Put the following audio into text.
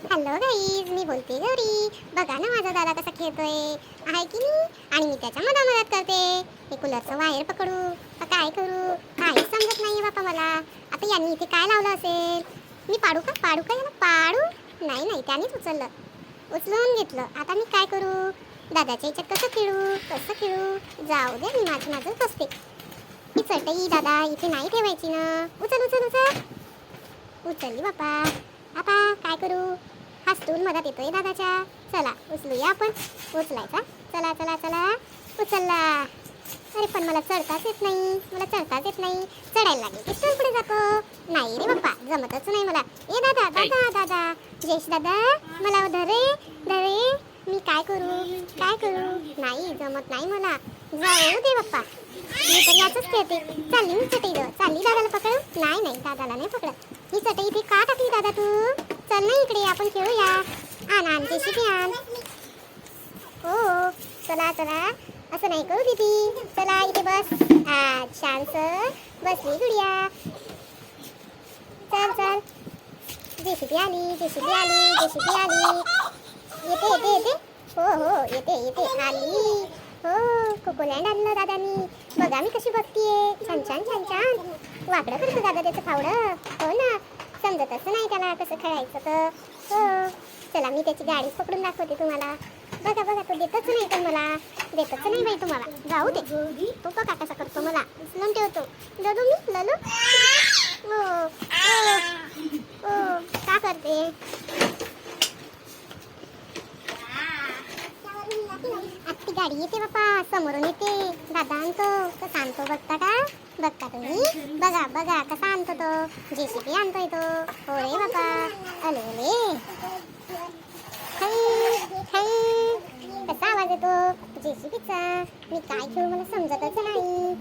Hello guys, मी बोलते गौरी. बघा ना माझा दादा कसा खेळतोय आहे की नाही, आणि मी त्याच्या मदत करते. हे कूलरचं वायर पकडू का काय करू काहीच समजत नाही बापा मला. आता यांनी इथे काय लावलं असेल? मी पाडू का याला पाडू? नाही त्यानेच उचलून घेतलं. आता मी काय करू? दादाच्या याच्यात कसं खेळू? जाऊ दे, मी माझं बसते. ही चटई दादा इथे नाही ठेवायची ना. उचल उचलली बापा. आता काय करू? हा स्टूल मधात येतोय दादाच्या. चला उचलूया आपण. उचलायचा. चला उचलला. अरे पण मला चढताच येत नाही. चढायला लागेल की स्टूल पुढे जातो. नाही रे बाप्पा, जमतच नाही मला. ए दादा जयेश दादा, मला धर रे. मी काय करू? नाही जमत नाही मला. जाऊ दे बाप्पा, मी तर याच खेळते. चालली मी चालली दादाला पकडू. नाही दादाला नाही पकडत. ही चटई इथे का टाकली दादा तू? चल ना इकडे, आपण खेळूया. आण जेसीबी आण. हो चला असं नाही करू दीदी. चला इथे बस. छानस बसली गुडिया. चल जेसीबी आली. येते. हो येते आली. हो कोकोलँड आणलं दादानी. बघा मी कशी बघतीये. छान वाकडं करतो दादा त्याचं फावडं. हो ना, समजतच नाही त्याला कसं खेळायचं तर. हो चला, मी त्याची गाडीच पकडून दाखवते तुम्हाला. बघा तो देतच नाही. पण मला देतच नाही बाई तुम्हाला. जाऊ दे. तो बघा कसा करतो, मला उचलून ठेवतो. ललू ओ का करते? आत्ती गाडी येते बापा, समोरून येते. दादा आणतो. कसा आणतो बघता तुम्ही. बघा कसा आणतो तो. जेसीबी आणतोय तो. हो रे बापा. अले कसा आवाज येतो जेसीबीचा. मी काय खेळू मला समजतच नाही.